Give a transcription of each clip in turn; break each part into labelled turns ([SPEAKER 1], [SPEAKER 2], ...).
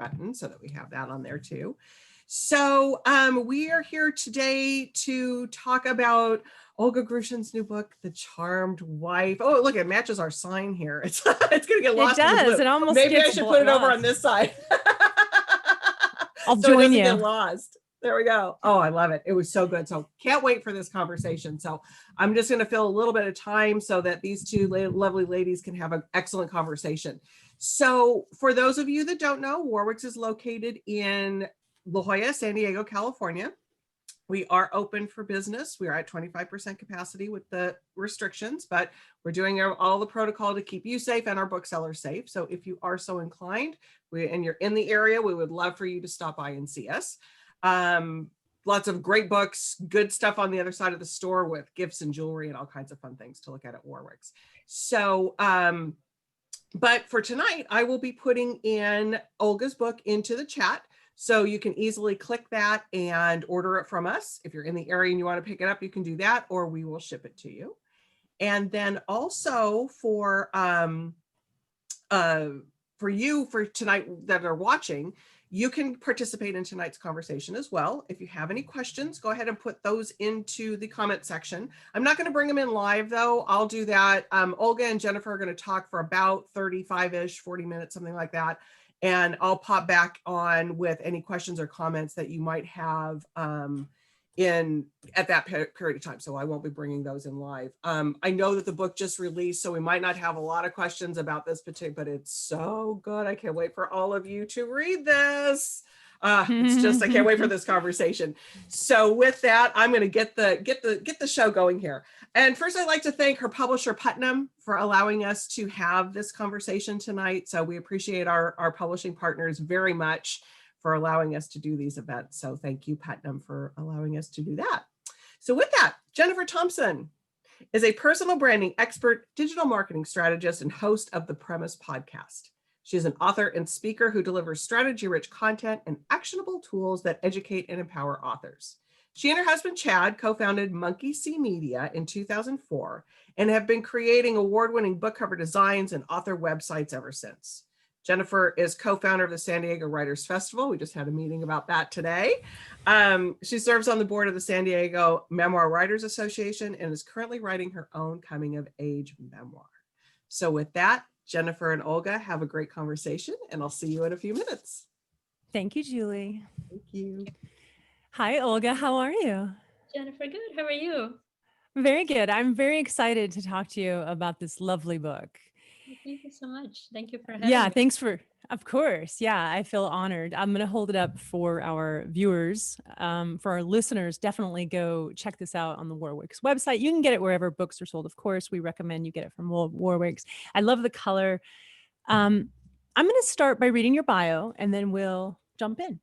[SPEAKER 1] button so that we have that on there too. So we are here today to talk about Olga Grushin's new book, The Charmed Wife. Oh, look, it matches our sign here. It's going to get lost in the blue.
[SPEAKER 2] It almost
[SPEAKER 1] Maybe I should put it over on this side.
[SPEAKER 2] I'll
[SPEAKER 1] so
[SPEAKER 2] join
[SPEAKER 1] it doesn't
[SPEAKER 2] you.
[SPEAKER 1] get lost. There we go. Oh, I love it. It was so good. So can't wait for this conversation. So I'm just going to fill a little bit of time so that these two lovely ladies can have an excellent conversation. So for those of you that don't know, Warwick's is located in La Jolla, San Diego, California. We are open for business. We are at 25% capacity with the restrictions, but we're doing all the protocol to keep you safe and our booksellers safe. So if you are so inclined and you're in the area, we would love for you to stop by and see us. Lots of great books, good stuff on the other side of the store with gifts and jewelry and all kinds of fun things to look at Warwick's. So, but for tonight, I will be putting in Olga's book into the chat. So you can easily click that and order it from us. If you're in the area and you want to pick it up, you can do that, or we will ship it to you. And then also for you for tonight that are watching, you can participate in tonight's conversation as well. If you have any questions, go ahead and put those into the comment section. I'm not going to bring them in live though. I'll do that. Olga and Jennifer are going to talk for about 35-ish, 40 minutes, something like that. And I'll pop back on with any questions or comments that you might have at that period of time. So I won't be bringing those in live. I know that the book just released, so we might not have a lot of questions about this particular, but it's so good. I can't wait for all of you to read this. It's just, I can't wait for this conversation. So with that, I'm going to get the show going here. And first, I'd like to thank her publisher, Putnam, for allowing us to have this conversation tonight. So we appreciate our publishing partners very much for allowing us to do these events. So thank you, Putnam, for allowing us to do that. So with that, Jeniffer Thompson is a personal branding expert, digital marketing strategist, and host of the Premise podcast. She is an author and speaker who delivers strategy-rich content and actionable tools that educate and empower authors. She and her husband, Chad, co-founded Monkey See Media in 2004 and have been creating award-winning book cover designs and author websites ever since. Jeniffer is co-founder of the San Diego Writers Festival. We just had a meeting about that today. She serves on the board of the San Diego Memoir Writers Association and is currently writing her own coming-of-age memoir. So with that, Jeniffer and Olga, have a great conversation, and I'll see you in a few minutes.
[SPEAKER 2] Thank you, Julie.
[SPEAKER 1] Thank you.
[SPEAKER 2] Hi, Olga. How are you?
[SPEAKER 3] Jennifer, good. How are you?
[SPEAKER 2] Very good. I'm very excited to talk to you about this lovely book.
[SPEAKER 3] Thank you so much. Thank you for having me.
[SPEAKER 2] Thanks for, of course. Yeah, I feel honored. I'm going to hold it up for our viewers. For our listeners, definitely go check this out on the Warwick's website. You can get it wherever books are sold. Of course, we recommend you get it from Warwick's. I love the color. I'm going to start by reading your bio and then we'll jump in.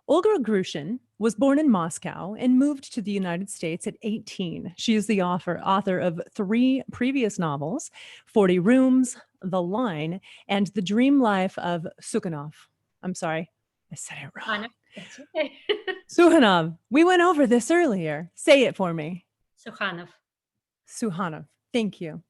[SPEAKER 2] Olga Grushin was born in Moscow and moved to the United States at 18. She is the author of 3 previous novels, 40 Rooms, The Line, and The Dream Life of Sukhanov. I'm sorry, I said it wrong.
[SPEAKER 3] That's okay.
[SPEAKER 2] Sukhanov. We went over this earlier. Say it for me. Sukhanov. Thank you.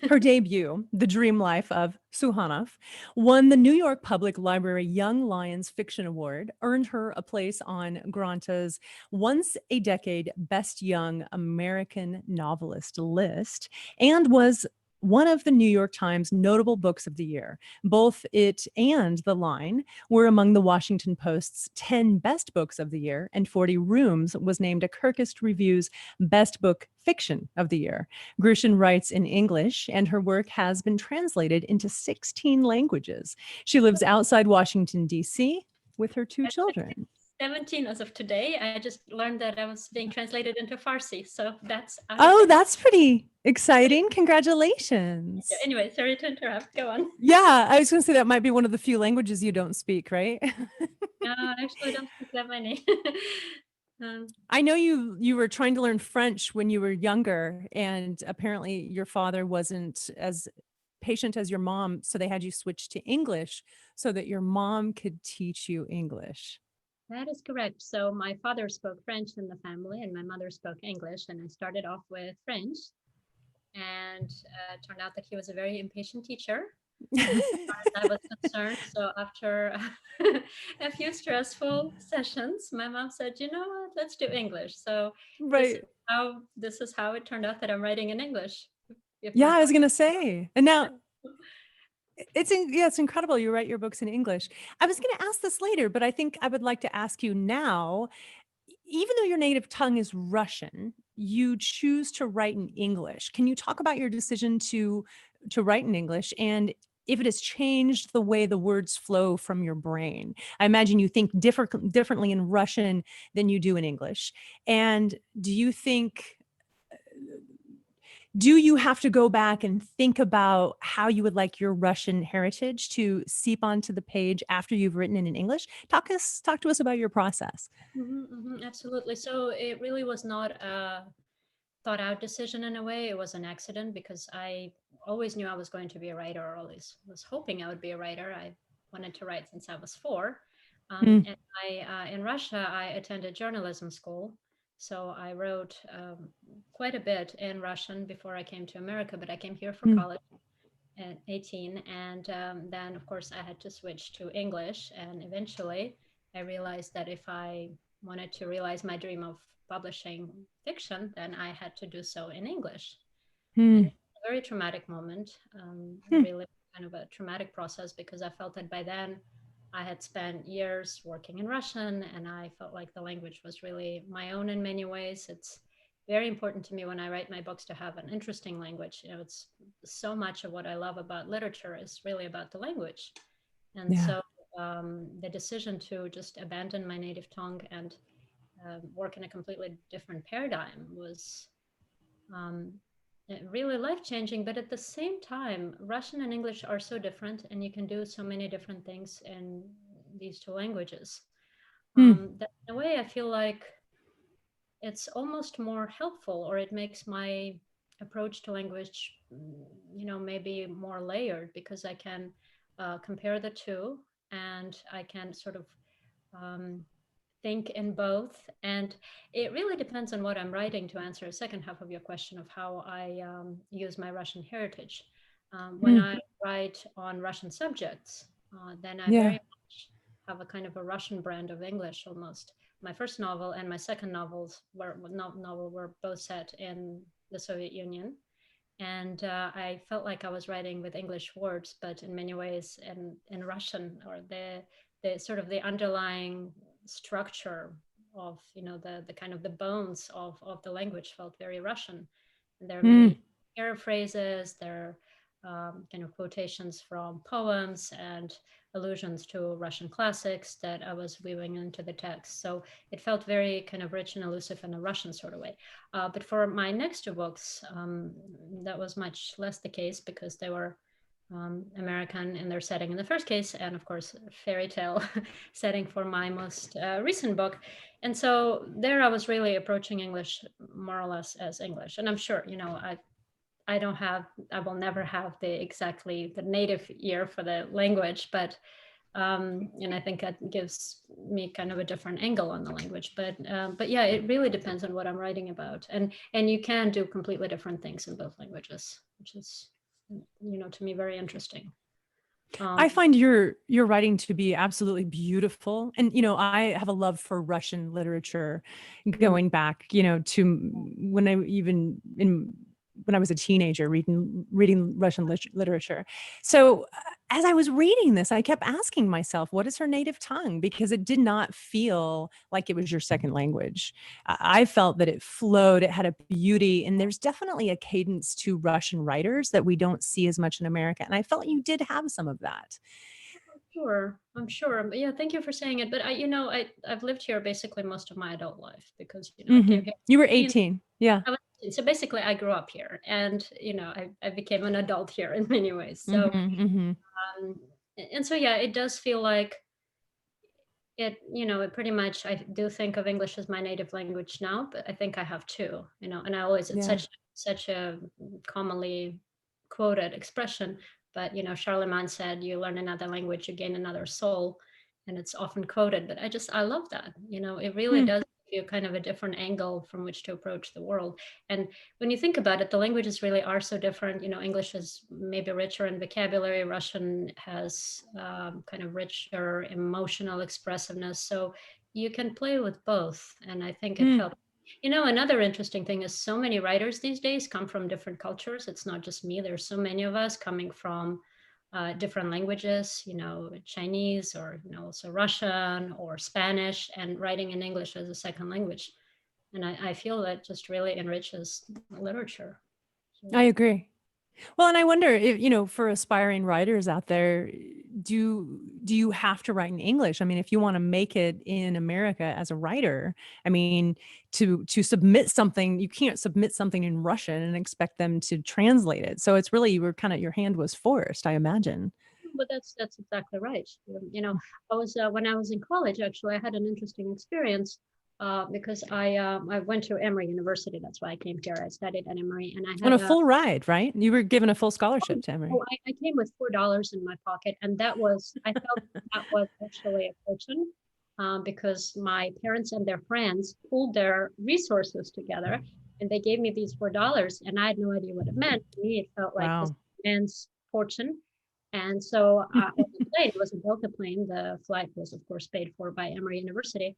[SPEAKER 2] Her debut, The Dream Life of Sukhanov, won the New York Public Library Young Lions Fiction Award, earned her a place on Granta's Once a Decade Best Young American Novelist list, and was one of the New York Times notable books of the year. Both it and The Line were among the Washington Post's 10 best books of the year, and 40 Rooms was named a Kirkus Review's best book fiction of the year. Grushin writes in English, and her work has been translated into 16 languages. She lives outside Washington, D.C. with her 2 children.
[SPEAKER 3] 17 as of today. I just learned that I was being translated into Farsi. So that's...
[SPEAKER 2] that's pretty exciting. Congratulations.
[SPEAKER 3] Yeah, anyway, sorry to interrupt. Go on.
[SPEAKER 2] Yeah, I was going to say that might be one of the few languages you don't speak, right?
[SPEAKER 3] No, actually, I don't speak that many.
[SPEAKER 2] I know you were trying to learn French when you were younger, and apparently your father wasn't as patient as your mom, so they had you switch to English so that your mom could teach you English.
[SPEAKER 3] That is correct. So my father spoke French in the family and my mother spoke English, and I started off with French, and it turned out that he was a very impatient teacher. I was concerned. So after a few stressful sessions, my mom said, "You know what? Let's do English." So this is
[SPEAKER 2] Right.
[SPEAKER 3] how it turned out that I'm writing in English. If
[SPEAKER 2] Yeah,
[SPEAKER 3] my
[SPEAKER 2] I was
[SPEAKER 3] father,
[SPEAKER 2] gonna say. And now it's incredible you write your books in English. I was gonna ask this later, but I think I would like to ask you now, even though your native tongue is Russian, you choose to write in English. Can you talk about your decision to write in English and if it has changed the way the words flow from your brain? I imagine you think differently in Russian than you do in English. And do you think do you have to go back and think about how you would like your Russian heritage to seep onto the page after you've written it in English? Talk to us about your process.
[SPEAKER 3] absolutely. So it really was not a thought out decision in a way. It was an accident because I always knew I was going to be a writer, or always was hoping I would be a writer. I wanted to write since I was 4.
[SPEAKER 2] Mm,
[SPEAKER 3] And in Russia, I attended journalism school. So I wrote quite a bit in Russian before I came to America, but I came here for
[SPEAKER 2] mm,
[SPEAKER 3] college at 18. And then, of course, I had to switch to English. And eventually, I realized that if I wanted to realize my dream of publishing fiction, then I had to do so in English. And
[SPEAKER 2] mm,
[SPEAKER 3] it was a very traumatic moment,
[SPEAKER 2] mm,
[SPEAKER 3] really kind of a traumatic process because I felt that by then I had spent years working in Russian and I felt like the language was really my own in many ways. It's very important to me when I write my books to have an interesting language. You know, it's so much of what I love about literature is really about the language. And
[SPEAKER 2] yeah.
[SPEAKER 3] so the decision to just abandon my native tongue and work in a completely different paradigm was um, really life changing. But at the same time, Russian and English are so different, and you can do so many different things in these two languages.
[SPEAKER 2] Mm,
[SPEAKER 3] That in a way, I feel like it's almost more helpful, or it makes my approach to language, maybe more layered because I can compare the two and I can sort of um, think in both. And it really depends on what I'm writing to answer a second half of your question of how I use my Russian heritage. When
[SPEAKER 2] mm,
[SPEAKER 3] I write on Russian subjects, then I very
[SPEAKER 2] yeah.
[SPEAKER 3] much have a kind of a Russian brand of English almost. My first novel and my second novel were both set in the Soviet Union. And I felt like I was writing with English words, but in many ways in Russian, or the sort of the underlying structure of the kind of the bones of the language felt very Russian. And there are
[SPEAKER 2] Mm,
[SPEAKER 3] many paraphrases, there are kind of quotations from poems and allusions to Russian classics that I was weaving into the text. So it felt very kind of rich and elusive in a Russian sort of way. But for my next two books, that was much less the case because they were American in their setting in the first case, and of course, fairy tale setting for my most recent book. And so there I was really approaching English more or less as English. And I'm sure, I will never have the native ear for the language, but and I think that gives me kind of a different angle on the language. But yeah, it really depends on what I'm writing about, and you can do completely different things in both languages, which is to me very interesting.
[SPEAKER 2] I
[SPEAKER 3] Um,
[SPEAKER 2] find your writing to be absolutely beautiful. And, I have a love for Russian literature
[SPEAKER 3] mm,
[SPEAKER 2] going back, to when when I was a teenager reading Russian literature. So as I was reading this, I kept asking myself, what is her native tongue? Because it did not feel like it was your second language. I felt that it flowed, it had a beauty, and there's definitely a cadence to Russian writers that we don't see as much in America. And I felt you did have some of that.
[SPEAKER 3] sure, I'm sure. But yeah, thank you for saying it. But I've lived here basically most of my adult life because I came
[SPEAKER 2] Mhm.
[SPEAKER 3] here.
[SPEAKER 2] You were 18. Yeah.
[SPEAKER 3] I was, so basically, I grew up here, and I became an adult here in many ways. So
[SPEAKER 2] Mhm, mhm.
[SPEAKER 3] um, and so yeah, it does feel like it pretty much, I do think of English as my native language now, but I think I have two, and I always, it's
[SPEAKER 2] Yeah.
[SPEAKER 3] such a commonly quoted expression, but Charlemagne said, you learn another language, you gain another soul, and it's often quoted, but I love that. It really
[SPEAKER 2] Hmm.
[SPEAKER 3] does you kind of a different angle from which to approach the world. And when you think about it, the languages really are so different. English is maybe richer in vocabulary. Russian has kind of richer emotional expressiveness. So you can play with both. And I think it helps. Another interesting thing is so many writers these days come from different cultures. It's not just me. There's so many of us coming from different languages, Chinese or, also Russian or Spanish, and writing in English as a second language. And I feel that just really enriches literature.
[SPEAKER 2] I agree. Well, and I wonder if, for aspiring writers out there, do you have to write in English? I mean, if you want to make it in America as a writer, I mean, to submit something, you can't submit something in Russian and expect them to translate it. So it's really, your hand was forced, I imagine.
[SPEAKER 3] But that's exactly right. I was when I was in college, actually, I had an interesting experience. Because I went to Emory University. That's why I came here. I studied at Emory, and I had
[SPEAKER 2] On a full ride, right? You were given a full scholarship to Emory.
[SPEAKER 3] I came with $4 in my pocket, and I felt that was actually a fortune, because my parents and their friends pooled their resources together, and they gave me these $4, and I had no idea what it meant. To me, it felt like this man's fortune. And so on the plane, it was a Delta plane. The flight was, of course, paid for by Emory University.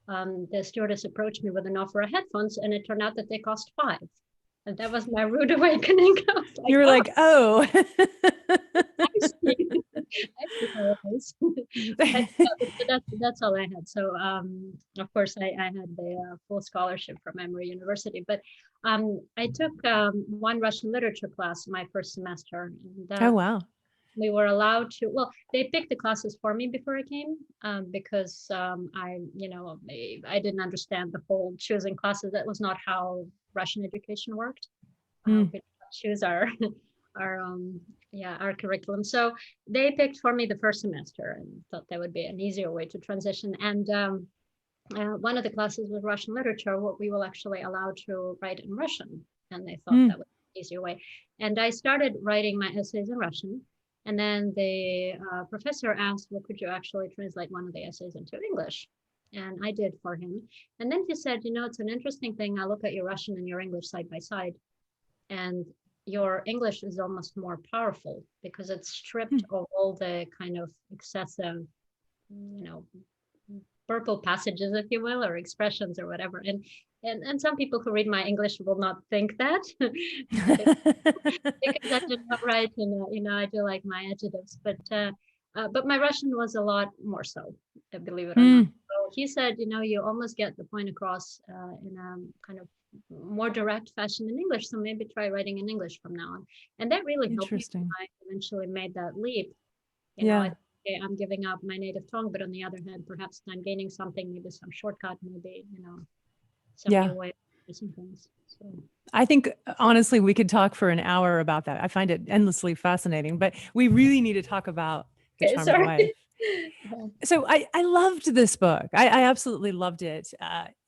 [SPEAKER 3] The stewardess approached me with an offer of headphones, and it turned out that they cost $5. And that was my rude awakening.
[SPEAKER 2] You were like, oh.
[SPEAKER 3] I see how it is. That's all I had. So, of course, I had the full scholarship from Emory University. But I took one Russian literature class my first semester. And,
[SPEAKER 2] oh, wow.
[SPEAKER 3] We were allowed to, they picked the classes for me before I came, because I didn't understand the whole choosing classes. That was not how Russian education worked. We choose our curriculum. So they picked for me the first semester and thought that would be an easier way to transition. And one of the classes was Russian literature, what we will actually allow to write in Russian. And they thought that was an easier way. And I started writing my essays in Russian. And then the professor asked, well, could you actually translate one of the essays into English? And I did for him. And then he said, it's an interesting thing. I look at your Russian and your English side by side. And your English is almost more powerful because it's stripped of all the kind of excessive, purple passages, if you will, or expressions or whatever. And some people who read my English will not think that because I did not write, I do like my adjectives, but my Russian was a lot more so, believe it or not. So he said, you almost get the point across in a kind of more direct fashion in English. So maybe try writing in English from now on. And that really helped me when I eventually made that leap. I'm giving up my native tongue, but on the other hand, perhaps I'm gaining something, maybe some shortcut, maybe, some new way of using things. So.
[SPEAKER 2] I think, honestly, we could talk for an hour about that. I find it endlessly fascinating, but we really need to talk about The Charmed Wife. So I loved this book. I absolutely loved it.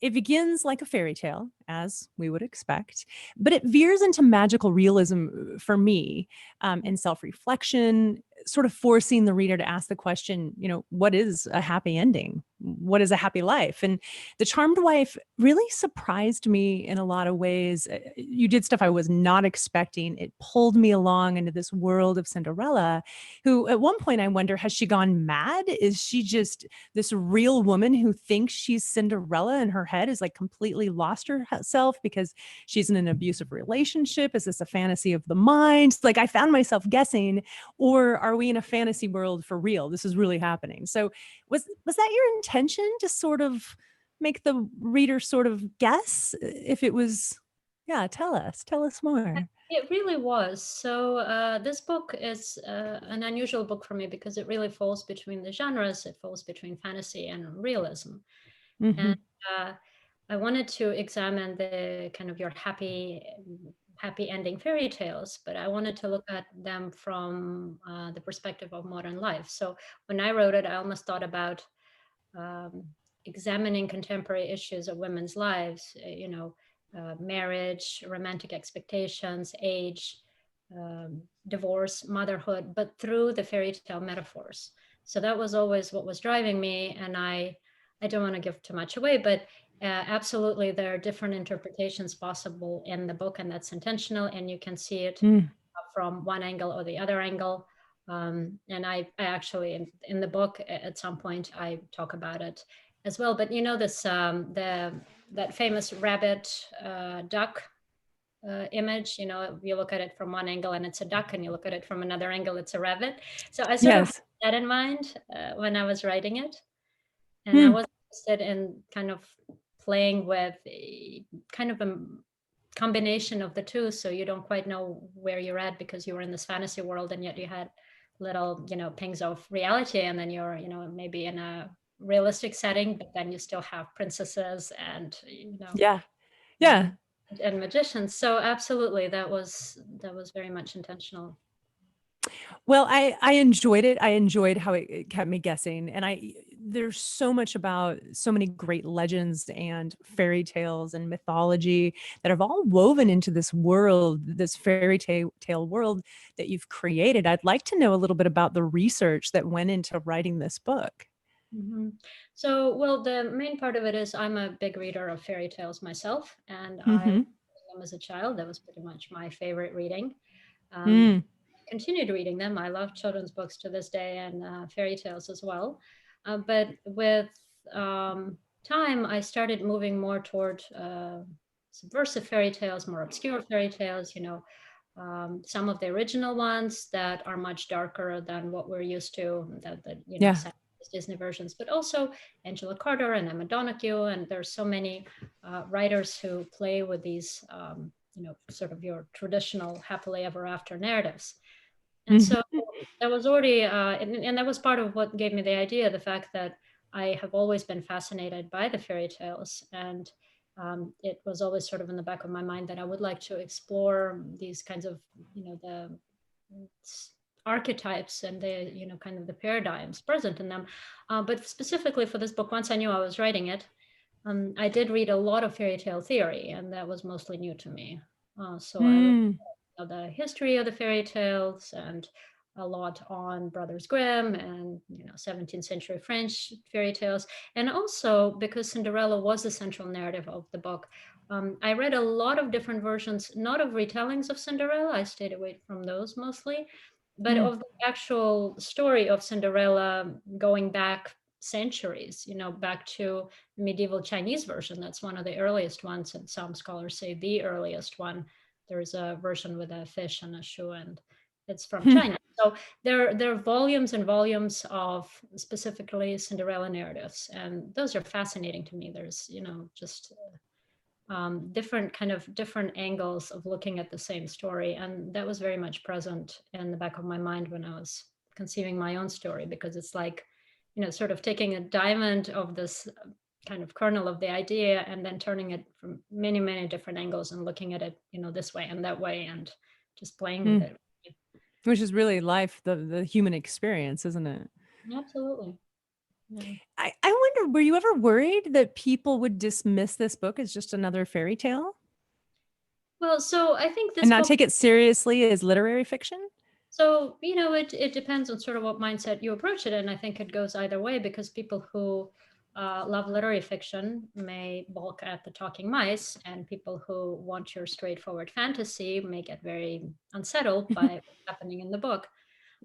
[SPEAKER 2] It begins like a fairy tale, as we would expect, but it veers into magical realism for me, and self-reflection, sort of forcing the reader to ask the question, what is a happy ending? What is a happy life? And The Charmed Wife really surprised me in a lot of ways. You did stuff I was not expecting. It pulled me along into this world of Cinderella, who at one point I wonder, has she gone mad? Is she just this real woman who thinks she's Cinderella and her head is like completely lost herself because she's in an abusive relationship? Is this a fantasy of the mind? Like, I found myself guessing, or are we in a fantasy world for real? This is really happening. So was that your intention, to sort of make the reader sort of guess if it was? Yeah, tell us more.
[SPEAKER 3] It really was. So this book is an unusual book for me because it really falls between the genres. It falls between fantasy and realism. And I wanted to examine the kind of your happy ending fairy tales, but I wanted to look at them from the perspective of modern life. So when I wrote it, I almost thought about examining contemporary issues of women's lives, marriage, romantic expectations, age, divorce, motherhood, but through the fairy tale metaphors. So that was always what was driving me. And I don't want to give too much away, but Absolutely, there are different interpretations possible in the book, and that's intentional, and you can see it
[SPEAKER 2] Mm.
[SPEAKER 3] from one angle or the other angle. And I actually, in the book, at some point, I talk about it as well. But this that famous rabbit duck image. You look at it from one angle and it's a duck, and you look at it from another angle, it's a rabbit. So I sort of had
[SPEAKER 2] Yes.
[SPEAKER 3] that in mind when I was writing it, and I
[SPEAKER 2] Hmm.
[SPEAKER 3] was interested in kind of playing with kind of a combination of the two, so you don't quite know where you're at because you were in this fantasy world, and yet you had little pings of reality, and then you're maybe in a realistic setting, but then you still have princesses and
[SPEAKER 2] Yeah.
[SPEAKER 3] and,
[SPEAKER 2] Yeah.
[SPEAKER 3] and and magicians. So absolutely, that was very much intentional.
[SPEAKER 2] Well, I enjoyed it. I enjoyed how it kept me guessing. And there's so much about so many great legends and fairy tales and mythology that have all woven into this world, this fairy tale world that you've created. I'd like to know a little bit about the research that went into writing this book.
[SPEAKER 3] hmm So, well, the main part of it is I'm a big reader of fairy tales myself, and I
[SPEAKER 2] Mm-hmm.
[SPEAKER 3] read them as a child. That was pretty much my favorite reading. Um,
[SPEAKER 2] Mm.
[SPEAKER 3] Continued reading them. I love children's books to this day, and fairy tales as well. But with time, I started moving more toward subversive fairy tales, more obscure fairy tales. Some of the original ones that are much darker than what we're used to. That
[SPEAKER 2] Yeah.
[SPEAKER 3] Disney versions, but also Angela Carter and Emma Donoghue, and there's so many writers who play with these, sort of your traditional happily ever after narratives. And
[SPEAKER 2] Mhm.
[SPEAKER 3] so that was already, and that was part of what gave me the idea, the fact that I have always been fascinated by the fairy tales. And it was always sort of in the back of my mind that I would like to explore these kinds of, the archetypes and the, kind of the paradigms present in them. But specifically for this book, once I knew I was writing it, I did read a lot of fairy tale theory, and that was mostly new to me. So I read
[SPEAKER 2] Mm.
[SPEAKER 3] the history of the fairy tales and a lot on Brothers Grimm and 17th century French fairy tales. And also because Cinderella was the central narrative of the book, I read a lot of different versions, not of retellings of Cinderella. I stayed away from those mostly, but
[SPEAKER 2] Mm.
[SPEAKER 3] of the actual story of Cinderella going back centuries, back to the medieval Chinese version. That's one of the earliest ones, and some scholars say the earliest one. There's a version with a fish and a shoe, and it's from
[SPEAKER 2] Hmm.
[SPEAKER 3] China. So there are volumes and volumes of specifically Cinderella narratives, and those are fascinating to me. There's just different angles of looking at the same story, and that was very much present in the back of my mind when I was conceiving my own story, because it's like sort of taking a diamond of this kind of kernel of the idea and then turning it from many different angles and looking at it this way and that way and just playing with
[SPEAKER 2] Mm.
[SPEAKER 3] it.
[SPEAKER 2] Which is really life, the human experience, isn't it?
[SPEAKER 3] Absolutely. Yeah.
[SPEAKER 2] I wonder, were you ever worried that people would dismiss this book as just another fairy tale
[SPEAKER 3] Well, so I think
[SPEAKER 2] and
[SPEAKER 3] this
[SPEAKER 2] not
[SPEAKER 3] book,
[SPEAKER 2] take it seriously as literary fiction?
[SPEAKER 3] so it depends on sort of what mindset you approach it in. I think it goes either way, because people who love literary fiction may balk at the talking mice, and people who want your straightforward fantasy may get very unsettled by what's happening in the book.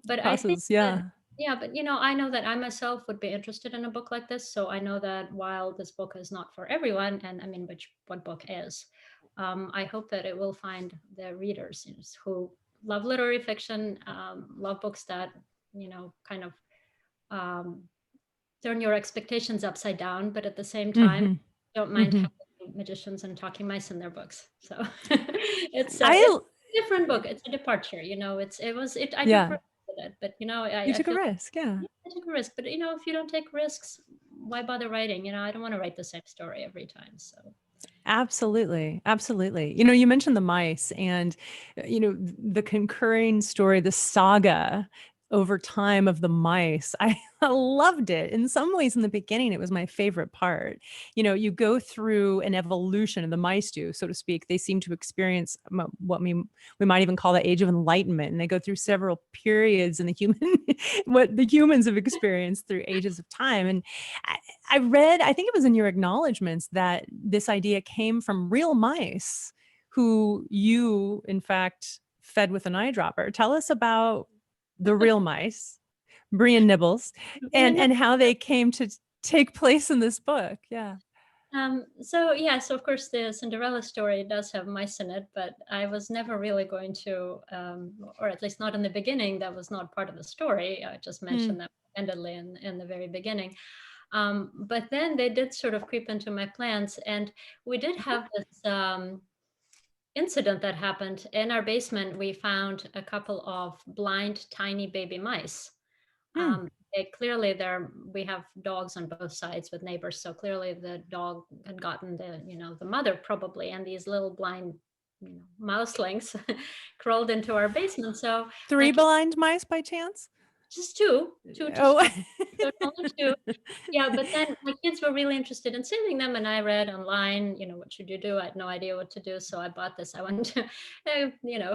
[SPEAKER 3] But I think
[SPEAKER 2] Process,
[SPEAKER 3] that,
[SPEAKER 2] yeah.
[SPEAKER 3] yeah, but I know that I myself would be interested in a book like this. So I know that while this book is not for everyone, and I mean, what book is, I hope that it will find the readers, who love literary fiction, love books that, kind of um, turn your expectations upside down, but at the same time,
[SPEAKER 2] Mhm.
[SPEAKER 3] don't mind
[SPEAKER 2] Mhm.
[SPEAKER 3] having magicians and talking mice in their books. So it's
[SPEAKER 2] I
[SPEAKER 3] a different book. It's a departure. I took
[SPEAKER 2] Yeah,
[SPEAKER 3] risks with it, but
[SPEAKER 2] you
[SPEAKER 3] I
[SPEAKER 2] took a
[SPEAKER 3] feel like,
[SPEAKER 2] risk, yeah.
[SPEAKER 3] yeah, I took a risk. But if you don't take risks, why bother writing? I don't want to write the same story every time. So.
[SPEAKER 2] Absolutely, absolutely. You mentioned the mice and, the concurring story, the saga over time of the mice. I loved it. In some ways, in the beginning, it was my favorite part. You go through an evolution, and the mice do, so to speak. They seem to experience what we might even call the age of enlightenment, and they go through several periods in the human, what the humans have experienced through ages of time. And I read, I think it was in your acknowledgments, that this idea came from real mice who you, in fact, fed with an eyedropper. Tell us about the real mice, Brie and Nibbles, and how they came to take place in this book. Yeah.
[SPEAKER 3] So of course the Cinderella story does have mice in it, but I was never really going to, or at least not in the beginning, that was not part of the story. I just mentioned that endedly in the very beginning. But then they did sort of creep into my plans, and we did have this incident that happened in our basement. We found a couple of blind tiny baby mice. We have dogs on both sides with neighbors, so clearly the dog had gotten the mother probably, and these little blind mouselings crawled into our basement. So
[SPEAKER 2] 3 blind mice by chance?
[SPEAKER 3] Just two.
[SPEAKER 2] Oh.
[SPEAKER 3] So only two. Yeah, but then my kids were really interested in saving them, and I read online, what should you do? I had no idea what to do, so I bought this. I went to, a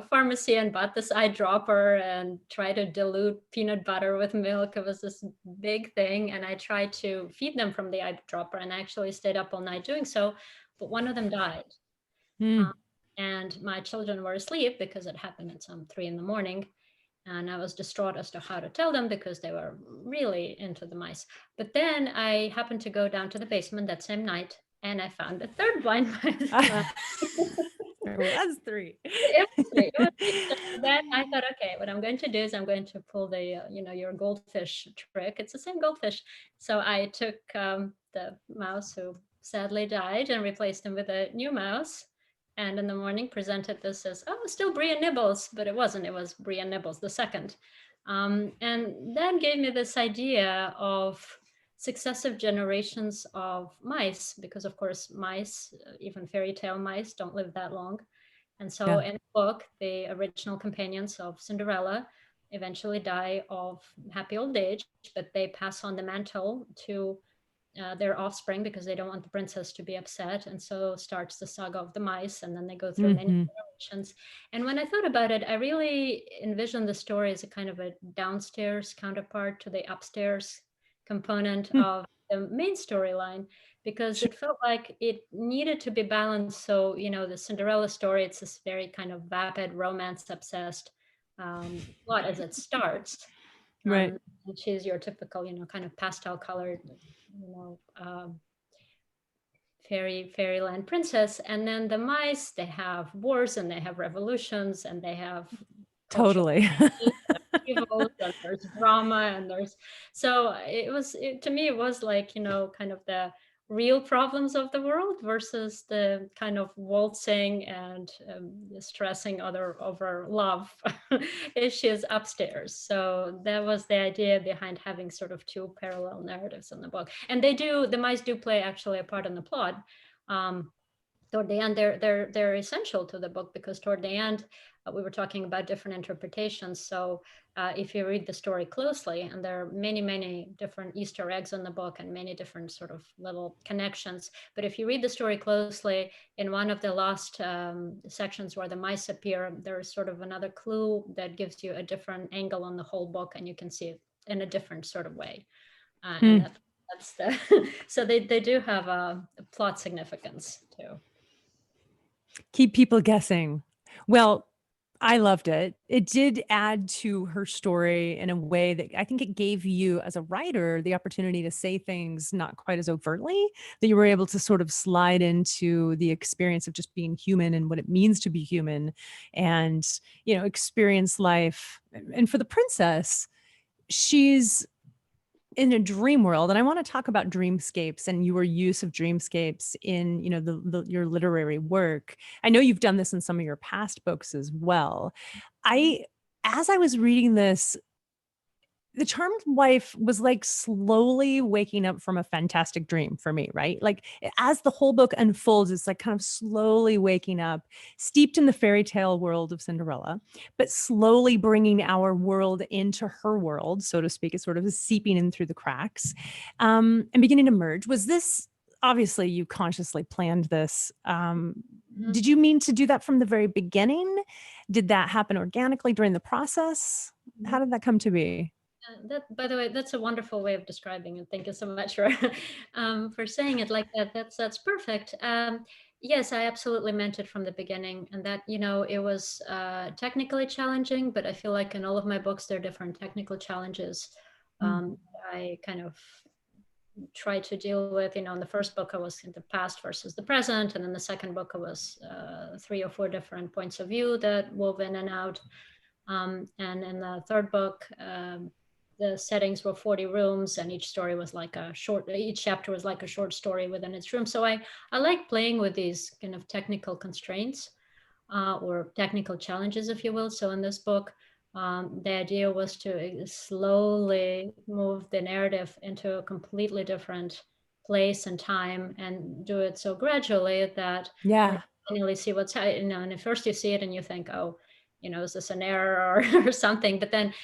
[SPEAKER 3] pharmacy and bought this eyedropper and tried to dilute peanut butter with milk. It was this big thing, and I tried to feed them from the eyedropper, and I actually stayed up all night doing so, but one of them died. And my children were asleep because it happened at some 3 a.m. And I was distraught as to how to tell them because they were really into the mice. But then I happened to go down to the basement that same night, and I found a third blind mice.
[SPEAKER 2] There was 3.
[SPEAKER 3] It was 3. It was 3. So then I thought, okay, what I'm going to do is I'm going to pull the, your goldfish trick. It's the same goldfish. So I took the mouse who sadly died and replaced him with a new mouse. And in the morning presented this as, still Brie and Nibbles, but it wasn't. It was Brie and Nibbles the second. And that gave me this idea of successive generations of mice, because of course mice, even fairy tale mice, don't live that long. And so in the book, the original companions of Cinderella eventually die of happy old age, but they pass on the mantle to their offspring because they don't want the princess to be upset. And so starts the saga of the mice, and then they go through many generations. And when I thought about it, I really envisioned the story as a kind of a downstairs counterpart to the upstairs component of the main storyline, because it felt like it needed to be balanced. So, the Cinderella story, it's this very kind of vapid, romance obsessed plot as it starts.
[SPEAKER 2] Right.
[SPEAKER 3] And she's your typical, kind of pastel colored, fairyland princess. And then the mice, they have wars and they have revolutions and they have
[SPEAKER 2] totally
[SPEAKER 3] evils, and there's drama, and to me it was like, kind of the real problems of the world versus the kind of waltzing and stressing over love issues upstairs. So that was the idea behind having sort of 2 parallel narratives in the book. And the mice do play actually a part in the plot. Toward the end, they're essential to the book, because toward the end, we were talking about different interpretations. So if you read the story closely, and there are many, many different Easter eggs in the book and many different sort of little connections. But if you read the story closely, in one of the last sections where the mice appear, there is sort of another clue that gives you a different angle on the whole book, and you can see it in a different sort of way. And that's the so they do have a plot significance too.
[SPEAKER 2] Keep people guessing. Well, I loved it. It did add to her story in a way that I think it gave you as a writer the opportunity to say things not quite as overtly, that you were able to sort of slide into the experience of just being human and what it means to be human and, experience life. And for the princess, she's in a dream world, and I want to talk about dreamscapes and your use of dreamscapes in your literary work. I know you've done this in some of your past books as well. As I was reading this, the charmed wife was like slowly waking up from a fantastic dream for me, right? Like as the whole book unfolds, it's like kind of slowly waking up, steeped in the fairy tale world of Cinderella, but slowly bringing our world into her world, so to speak. It's sort of seeping in through the cracks, and beginning to merge. Was this, obviously you consciously planned this?
[SPEAKER 3] Mhm.
[SPEAKER 2] Did you mean to do that from the very beginning? Did that happen organically during the process? How did that come to be?
[SPEAKER 3] That, by the way, that's a wonderful way of describing it. Thank you so much for for saying it like that. That's perfect. Yes, I absolutely meant it from the beginning, and that it was technically challenging, but I feel like in all of my books there are different technical challenges. I kind of try to deal with. In the first book I was in the past versus the present, and in the second book I was 3 or 4 different points of view that wove in and out. And in the third book, the settings were 40 rooms, and each chapter was like a short story within its room. So I like playing with these kind of technical constraints or technical challenges, if you will. So in this book, the idea was to slowly move the narrative into a completely different place and time, and do it so gradually that when
[SPEAKER 2] Yeah.
[SPEAKER 3] you finally see and at first you see it and you think, oh, is this an error or something? But then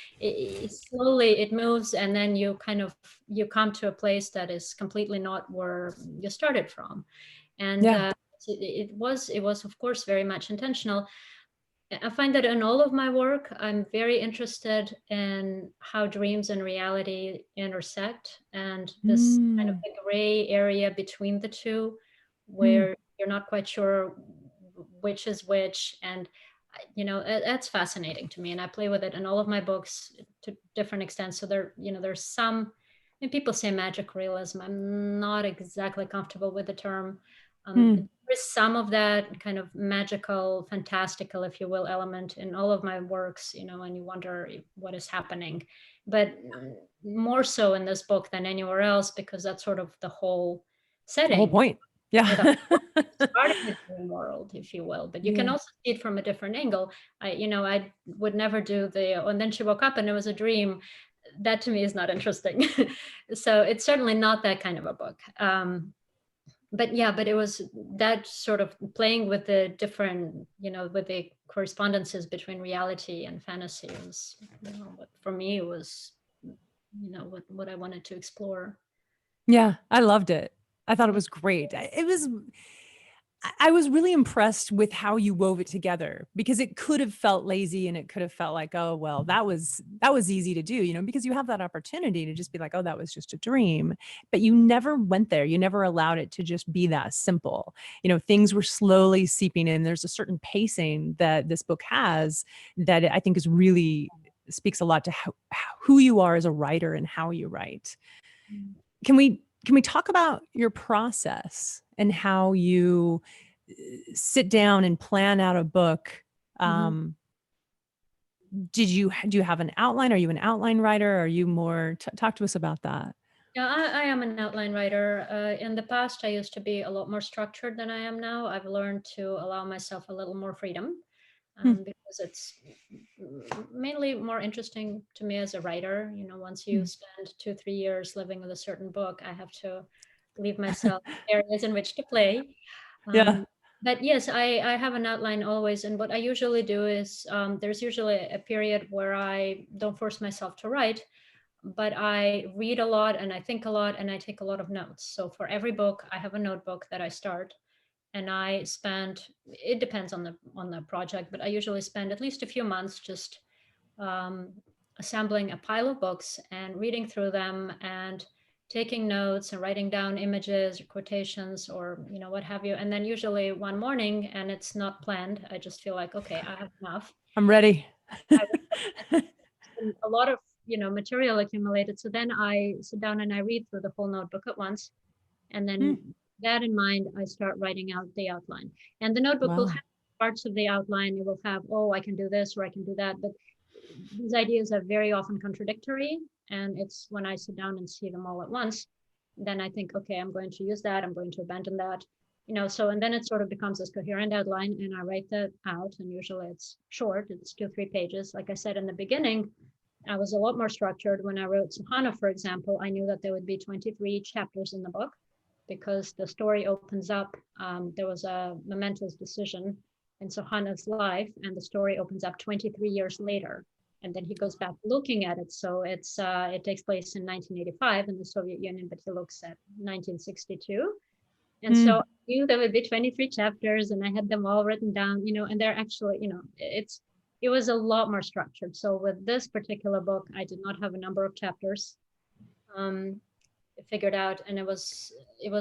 [SPEAKER 3] slowly it moves, and then you come to a place that is completely not where you started from. And
[SPEAKER 2] Yeah.
[SPEAKER 3] it was of course very much intentional. I find that in all of my work, I'm very interested in how dreams and reality intersect, and this kind of
[SPEAKER 2] Mm,
[SPEAKER 3] the gray area between the two,
[SPEAKER 2] mm.
[SPEAKER 3] where you're not quite sure which is which. And that's fascinating to me, and I play with it in all of my books to different extents. So there's some, and people say magic realism. I'm not exactly comfortable with the term.
[SPEAKER 2] Mm.
[SPEAKER 3] There's some of that kind of magical, fantastical, if you will, element in all of my works, and you wonder what is happening. But more so in this book than anywhere else, because that's sort of the whole
[SPEAKER 2] The whole
[SPEAKER 3] setting.
[SPEAKER 2] point.
[SPEAKER 3] Or
[SPEAKER 2] Yeah.
[SPEAKER 3] starting a dream world, if you will, but you can
[SPEAKER 2] Yeah.
[SPEAKER 3] also see it from a different angle. I would never do and then she woke up and it was a dream. That to me is not interesting. So it's certainly not that kind of a book. But yeah, but it was that sort of playing with the different, with the correspondences between reality and fantasy was, what for me it was, what I wanted to explore.
[SPEAKER 2] Yeah. I loved it. I thought it
[SPEAKER 3] Yeah.
[SPEAKER 2] was great. I was really impressed with how you wove it together, because it could have felt lazy and it could have felt like, oh, well, that was easy to do, because you have that opportunity to just be like, oh, that was just a dream. But you never went there. You never allowed it to just be that simple. Things were slowly seeping in. There's a certain pacing that this book has that I think is really speaks a lot to who you are as a writer and how you write. Can we talk about your process and how you sit down and plan out a book?
[SPEAKER 3] Mhm.
[SPEAKER 2] Do you have an outline? Are you an outline writer? Are you more talk to us about that?
[SPEAKER 3] Yeah, I am an outline writer. In the past, I used to be a lot more structured than I am now. I've learned to allow myself a little more freedom,
[SPEAKER 2] Hmm.
[SPEAKER 3] because it's mainly more interesting to me as a writer. Once you
[SPEAKER 2] Hmm.
[SPEAKER 3] spend 2-3 years living with a certain book, I have to leave myself areas in which to play.
[SPEAKER 2] Yeah.
[SPEAKER 3] Um, but yes, I have an outline always. And what I usually do is there's usually a period where I don't force myself to write, but I read a lot and I think a lot and I take a lot of notes. So for every book, I have a notebook that I start, and I spend, it depends on the project, but I usually spend at least a few months just um, assembling a pile of books and reading through them and taking notes and writing down images or quotations or what have you. And then usually one morning, and it's not planned, I just feel like, okay, I have enough.
[SPEAKER 2] I'm ready.
[SPEAKER 3] I a lot of material accumulated. So then I sit down and I read through the whole notebook at once, and
[SPEAKER 2] Hmm.
[SPEAKER 3] then that in mind, I start writing out the outline. And the notebook will
[SPEAKER 2] Wow.
[SPEAKER 3] have parts of the outline. It will have, oh, I can do this or I can do that. But these ideas are very often contradictory. And it's when I sit down and see them all at once, then I think, okay, I'm going to use that. I'm going to abandon that. So, and then it sort of becomes this coherent outline, and I write that out. And usually it's short, it's 2-3 pages. Like I said in the beginning, I was a lot more structured. When I wrote Suhana, for example, I knew that there would be 23 chapters in the book because the story opens up. There was a momentous decision in Suhana's life, and the story opens up 23 years later. And then he goes back looking at it. So it takes place in 1985 in the Soviet Union, but he looks at 1962. And so I knew there would be 23 chapters, and I had them all written down, and they're actually, it was a lot more structured. So with this particular book, I did not have a number of chapters figured out, and it was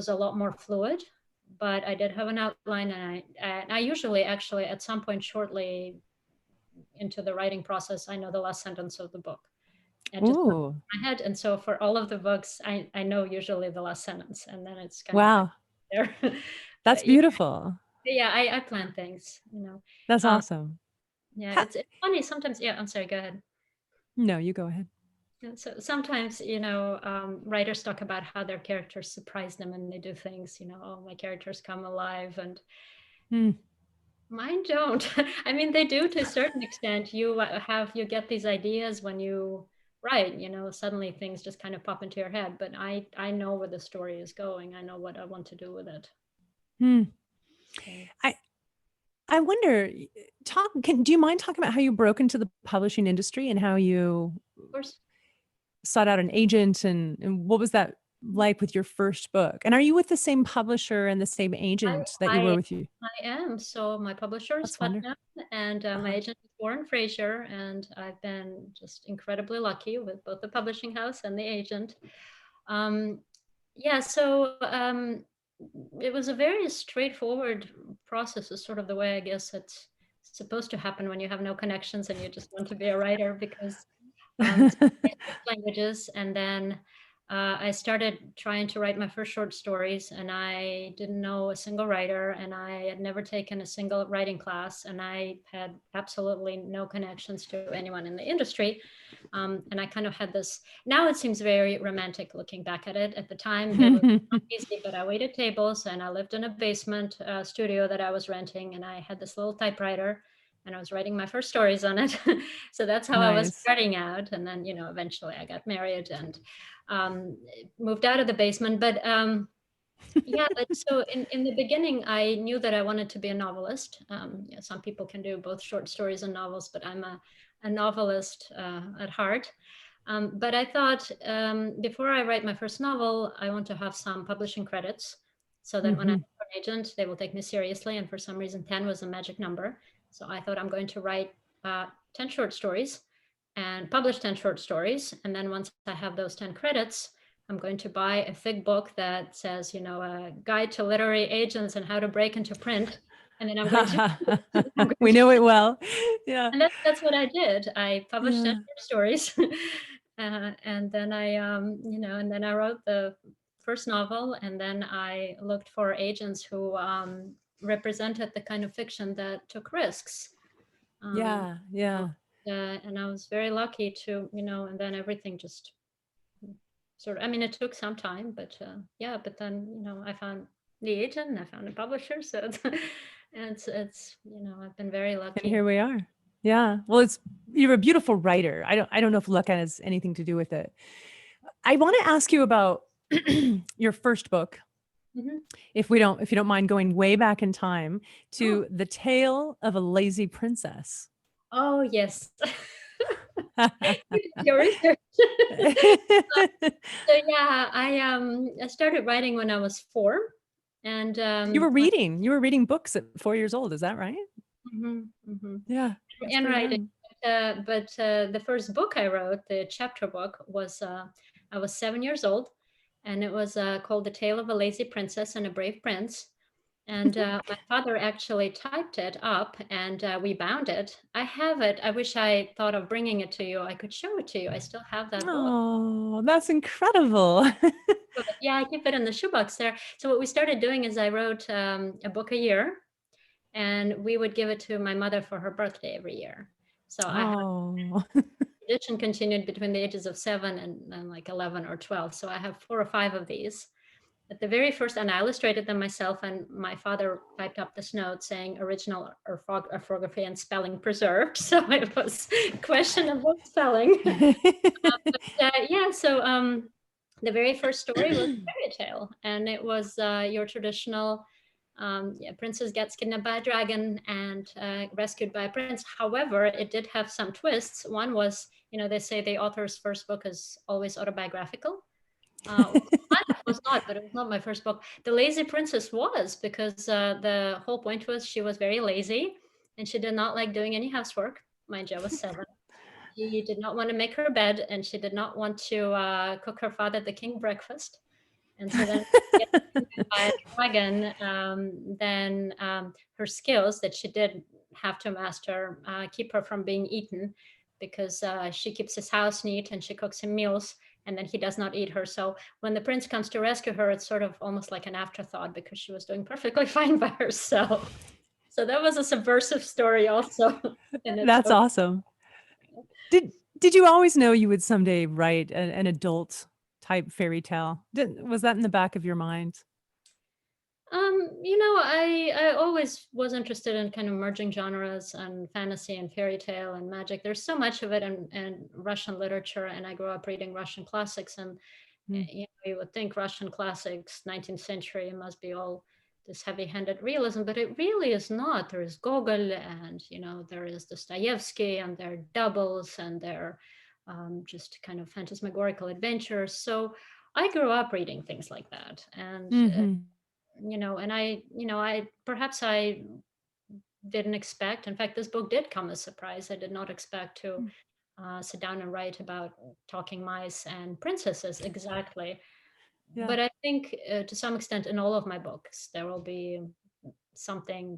[SPEAKER 3] a lot more fluid. But I did have an outline, and I usually actually at some point shortly into the writing process, I know the last sentence of the book. And just put it in my head. And so for all of the books, I know usually the last sentence, and then it's kind of there.
[SPEAKER 2] That's beautiful.
[SPEAKER 3] Yeah, I plan things,
[SPEAKER 2] That's awesome.
[SPEAKER 3] Yeah, it's funny sometimes. Yeah, I'm sorry, go ahead.
[SPEAKER 2] No, you go ahead.
[SPEAKER 3] So sometimes, writers talk about how their characters surprise them and they do things, oh, my characters come alive, and mine don't. I mean, they do to a certain extent. You get these ideas when you write, suddenly things just kind of pop into your head, but I know where the story is going. I know what I want to do with it. So.
[SPEAKER 2] I wonder, do you mind talking about how you broke into the publishing industry and how you
[SPEAKER 3] Of course.
[SPEAKER 2] sought out an agent, and what was that like with your first book? And are you with the same publisher and the same agent that you were with you?
[SPEAKER 3] I am. So my publisher is Putnam, and my agent is Warren Fraser, and I've been just incredibly lucky with both the publishing house and the agent. So it was a very straightforward process, is sort of the way I guess it's supposed to happen when you have no connections and you just want to be a writer, because languages. And then I started trying to write my first short stories, and I didn't know a single writer, and I had never taken a single writing class, and I had absolutely no connections to anyone in the industry. And I kind of had this, now it seems very romantic looking back at it. At the time, it was not easy, but I waited tables, and I lived in a basement studio that I was renting, and I had this little typewriter, and I was writing my first stories on it. So that's how I was starting out. And then, eventually I got married and moved out of the basement. But but so in the beginning, I knew that I wanted to be a novelist. Some people can do both short stories and novels, but I'm a novelist at heart. But I thought before I write my first novel, I want to have some publishing credits so that when I have an agent, they will take me seriously. And for some reason, 10 was a magic number. So I thought I'm going to write 10 short stories and publish 10 short stories. And then once I have those 10 credits, I'm going to buy a thick book that says, a guide to literary agents and how to break into print. And then I'm going to
[SPEAKER 2] we know it well. Yeah.
[SPEAKER 3] And that's what I did. I published 10 short stories. And then and then I wrote the first novel, and then I looked for agents who represented the kind of fiction that took risks.
[SPEAKER 2] And
[SPEAKER 3] I was very lucky to, and then everything just sort of, it took some time, but then, I found the agent and I found a publisher. So it's I've been very lucky.
[SPEAKER 2] And here we are. Yeah. Well, you're a beautiful writer. I don't know if luck has anything to do with it. I want to ask you about your first book. If you don't mind going way back in time to The Tale of a Lazy Princess.
[SPEAKER 3] Oh, yes. Your research. I started writing when I was 4, and
[SPEAKER 2] you were reading books at 4 years old. Is that right? Yeah.
[SPEAKER 3] And writing. But the first book I wrote, the chapter book, was I was 7 years old, and it was called The Tale of a Lazy Princess and a Brave Prince. And my father actually typed it up, and we bound it. I have it. I wish I thought of bringing it to you. I could show it to you. I still have that book.
[SPEAKER 2] Oh, that's incredible.
[SPEAKER 3] Yeah, I keep it in the shoebox there. So what we started doing is I wrote a book a year, and we would give it to my mother for her birthday every year. So the tradition continued between the ages of 7 and like 11 or 12. So I have 4 or 5 of these. at the very first, and I illustrated them myself, and my father typed up this note saying original orthography and spelling preserved. So it was questionable spelling. Yeah, so the very first story was a fairy tale, and it was your traditional princess gets kidnapped by a dragon and rescued by a prince. However, it did have some twists. One was, they say the author's first book is always autobiographical. Mine was not, but it was not my first book. The Lazy Princess was, because the whole point was she was very lazy and she did not like doing any housework. Mind you, I was 7. She did not want to make her bed, and she did not want to cook her father the king breakfast. And so then by a dragon, then her skills that she did have to master keep her from being eaten, because she keeps his house neat and she cooks him meals, and then he does not eat her. So when the prince comes to rescue her, it's sort of almost like an afterthought, because she was doing perfectly fine by herself. So that was a subversive story also.
[SPEAKER 2] That's awesome. Did you always know you would someday write an adult type fairy tale? Was that in the back of your mind?
[SPEAKER 3] I always was interested in kind of merging genres and fantasy and fairy tale and magic. There's so much of it in Russian literature, and I grew up reading Russian classics, and you would think Russian classics, 19th century, must be all this heavy-handed realism, but it really is not. There is Gogol, and there is Dostoevsky, and there are doubles, and there are just kind of phantasmagorical adventures. So I grew up reading things like that, and and I didn't expect. In fact, this book did come as a surprise. I did not expect to sit down and write about talking mice and princesses exactly.
[SPEAKER 2] Yeah.
[SPEAKER 3] But I think to some extent in all of my books, there will be something,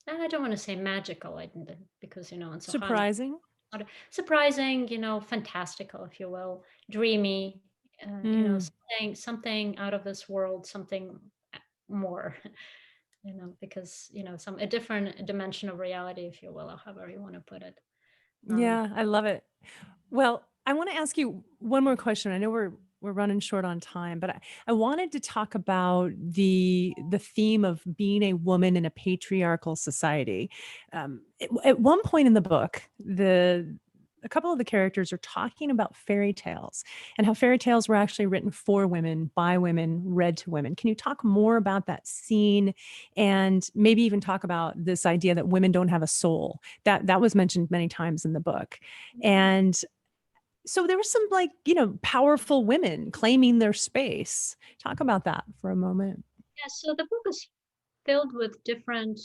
[SPEAKER 3] I don't want to say magical, because, in Sohana,
[SPEAKER 2] Surprising.
[SPEAKER 3] surprising, fantastical, if you will, dreamy, something out of this world, something more, because, a different dimension of reality, if you will, or however you want to put it.
[SPEAKER 2] Yeah, I love it. Well, I want to ask you one more question. I know we're running short on time, but I wanted to talk about the theme of being a woman in a patriarchal society. At one point in the book, a couple of the characters are talking about fairy tales and how fairy tales were actually written for women, by women, read to women. Can you talk more about that scene, and maybe even talk about this idea that women don't have a soul? That was mentioned many times in the book. And so there were some powerful women claiming their space. Talk about that for a moment.
[SPEAKER 3] Yeah, so the book is filled with different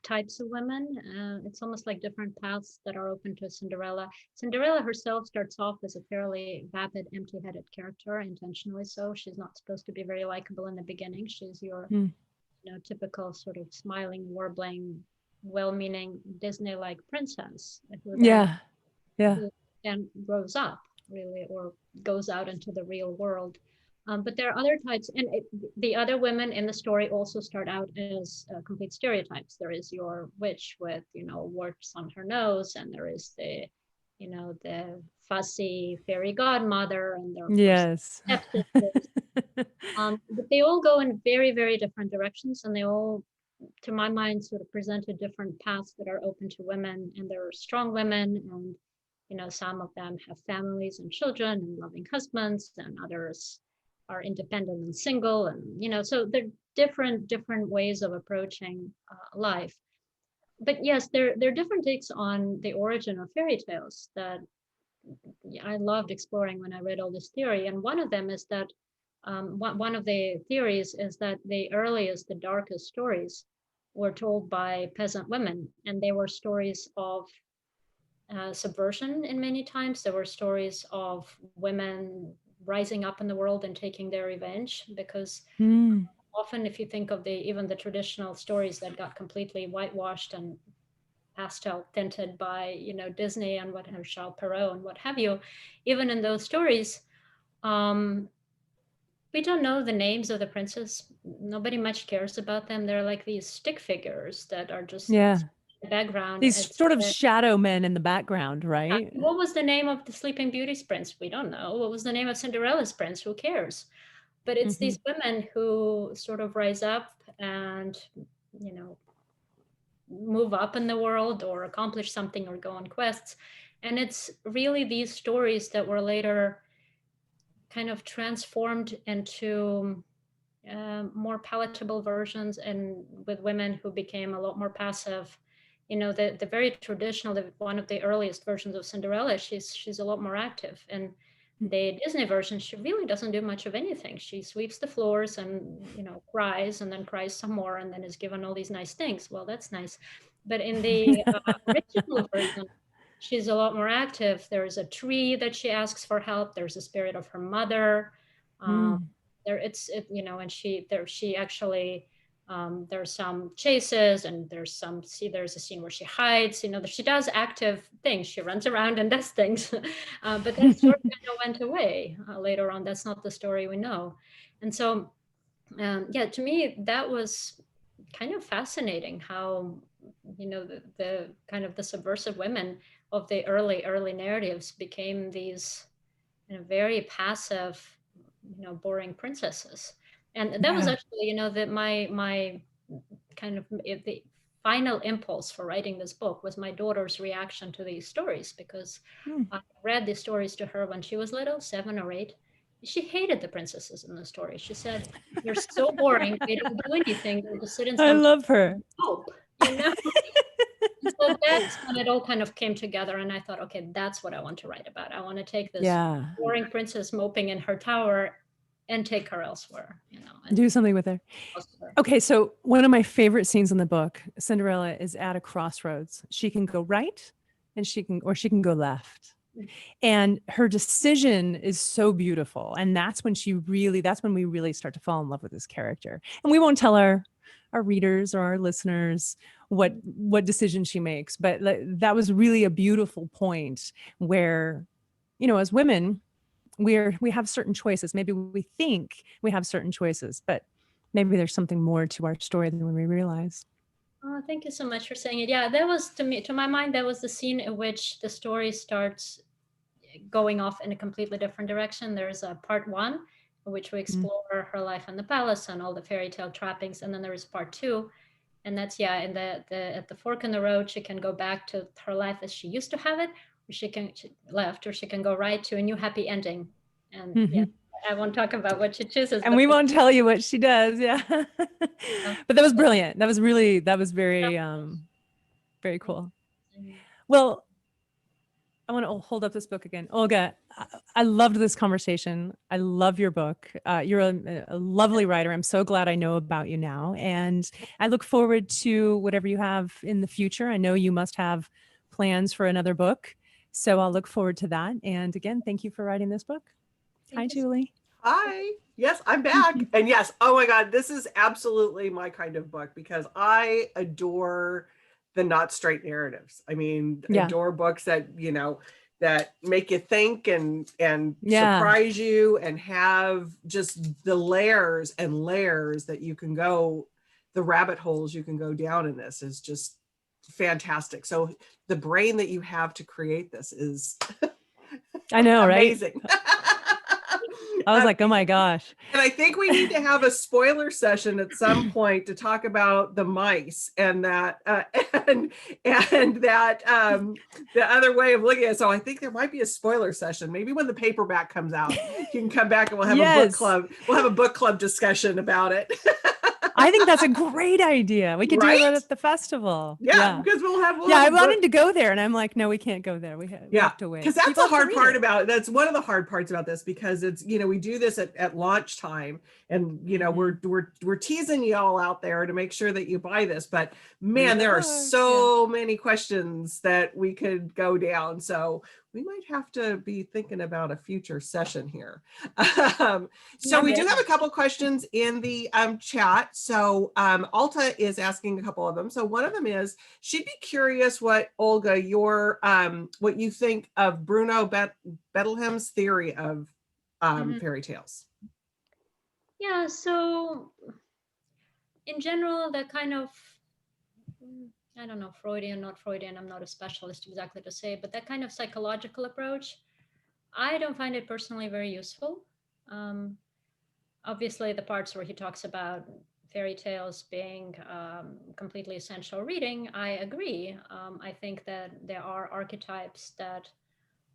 [SPEAKER 3] types of women. It's almost like different paths that are open to Cinderella. Cinderella herself starts off as a fairly vapid, empty-headed character, intentionally so. She's not supposed to be very likable in the beginning. She's your typical sort of smiling, warbling, well-meaning Disney-like princess who then grows up, really, or goes out into the real world. But there are other types, and the other women in the story also start out as complete stereotypes. There is your witch with, warts on her nose, and there is the fussy fairy godmother, and there are stepsisters. But they all go in very, very different directions, and they all, to my mind, sort of presented different paths that are open to women. And there are strong women, and some of them have families and children and loving husbands, and others are independent and single, and so there are different ways of approaching life. But yes, there are different takes on the origin of fairy tales that I loved exploring when I read all this theory. And one of them is that one of the theories is that the earliest, the darkest stories were told by peasant women, and they were stories of subversion. In many times there were stories of women rising up in the world and taking their revenge, because often, if you think of even the traditional stories that got completely whitewashed and pastel tinted by Disney and Charles Perrault and what have you, even in those stories, we don't know the names of the princes. Nobody much cares about them. They're like these stick figures that are just the background.
[SPEAKER 2] These sort of shadow men in the background, right?
[SPEAKER 3] What was the name of the Sleeping Beauty's prince? We don't know. What was the name of Cinderella's prince? Who cares? but it's these women who sort of rise up and, you know, move up in the world or accomplish something or go on quests. And it's really these stories that were later kind of transformed into more palatable versions, and with women who became a lot more passive. You know, the very traditional, one of the earliest versions of Cinderella, she's a lot more active. And the Disney version, she really doesn't do much of anything. She sweeps the floors and, you know, cries and then cries some more and then is given all these nice things. Well, that's nice. But in the original version, she's a lot more active. There's a tree that she asks for help. There's a spirit of her mother. You know, and she actually, there's some chases, and there's a scene where she hides, you know, she does active things. She runs around and does things. But that story kind of went away later on. That's not the story we know. And so, yeah, to me, that was kind of fascinating how, you know, the kind of the subversive women of the early narratives became these, you know, very passive, you know, boring princesses. And that was actually, you know, that my kind of the final impulse for writing this book was my daughter's reaction to these stories, because I read these stories to her when she was little, 7 or 8. She hated the princesses in the story. She said, "They're so boring. They don't do anything. They just sit in
[SPEAKER 2] I
[SPEAKER 3] some
[SPEAKER 2] love her.
[SPEAKER 3] hope," you know. So that's when it all kind of came together, and I thought, okay, that's what I want to write about. I want to take this
[SPEAKER 2] Yeah.
[SPEAKER 3] boring princess moping in her tower and take her elsewhere, you know, and
[SPEAKER 2] Do something with her. Okay, so one of my favorite scenes in the book, Cinderella is at a crossroads. She can go right and she can go left. And her decision is so beautiful. And that's when we really start to fall in love with this character. And we won't tell our readers or our listeners what decision she makes, but that was really a beautiful point where, you know, as women, we have certain choices. Maybe we think we have certain choices, but maybe there's something more to our story than we realize.
[SPEAKER 3] Oh, thank you so much for saying it. Yeah, that was, to my mind, that was the scene in which the story starts going off in a completely different direction. There's a part 1 in which we explore her life in the palace and all the fairy tale trappings, and then there is part 2, and that's, yeah, in at the fork in the road, she can go back to her life as she used to have it, or she can go right to a new happy ending. And yeah, I won't talk about what she chooses,
[SPEAKER 2] and we won't tell you what she does. Yeah. But that was brilliant. That was very very cool. Well, I want to hold up this book again. Olga, I loved this conversation. I love your book. You're a lovely writer. I'm so glad I know about you now. And I look forward to whatever you have in the future. I know you must have plans for another book. So I'll look forward to that. And again, thank you for writing this book. Hi, Julie.
[SPEAKER 1] Hi. Yes, I'm back. And yes, oh my God, this is absolutely my kind of book, because I adore the not straight narratives. I mean, adore books that, you know, that make you think and surprise you and have just the layers and layers that you can go, the rabbit holes you can go down in this is just fantastic. So the brain that you have to create this is
[SPEAKER 2] I know,
[SPEAKER 1] amazing.
[SPEAKER 2] Right? I was like, oh my gosh.
[SPEAKER 1] And I think we need to have a spoiler session at some point to talk about the mice and that and that the other way of looking at it. So I think there might be a spoiler session. Maybe when the paperback comes out, you can come back and we'll have a book club. We'll have a book club discussion about it.
[SPEAKER 2] I think that's a great idea. We could do it at the festival.
[SPEAKER 1] Yeah, because we'll have
[SPEAKER 2] I wanted to go there, and I'm like, no, we can't go there. We have to wait.
[SPEAKER 1] Because that's the hard part about it. That's one of the hard parts about this, because it's, you know, we do this at launch time, and you know, we're teasing you all out there to make sure that you buy this. But man, there are so many questions that we could go down. So we might have to be thinking about a future session here. So we do have a couple questions in the chat. So Alta is asking a couple of them. So one of them is, she'd be curious what, Olga, your what you think of Bruno Bettelheim's theory of fairy tales.
[SPEAKER 3] Yeah, so in general, that kind of, I don't know, Freudian, not Freudian, I'm not a specialist exactly to say, but that kind of psychological approach, I don't find it personally very useful. obviously the parts where he talks about fairy tales being completely essential reading, I agree. I think that there are archetypes that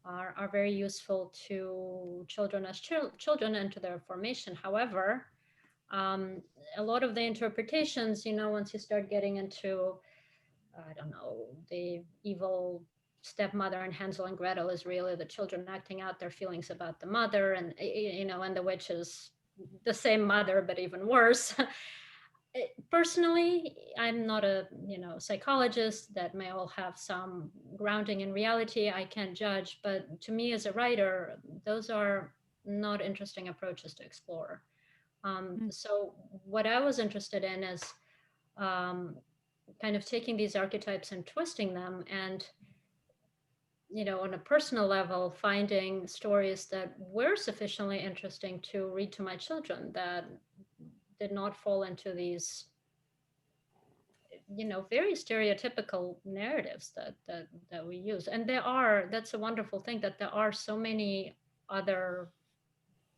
[SPEAKER 3] are very useful to children as children and to their formation. However, a lot of the interpretations, once you start getting into, I don't know, the evil stepmother and Hansel and Gretel is really the children acting out their feelings about the mother, and and the witch is the same mother but even worse. Personally, I'm not a psychologist. That may all have some grounding in reality. I can't judge, but to me as a writer, those are not interesting approaches to explore. So what I was interested in is kind of taking these archetypes and twisting them, and on a personal level, finding stories that were sufficiently interesting to read to my children, that did not fall into these very stereotypical narratives that we use. And that's a wonderful thing, that there are so many other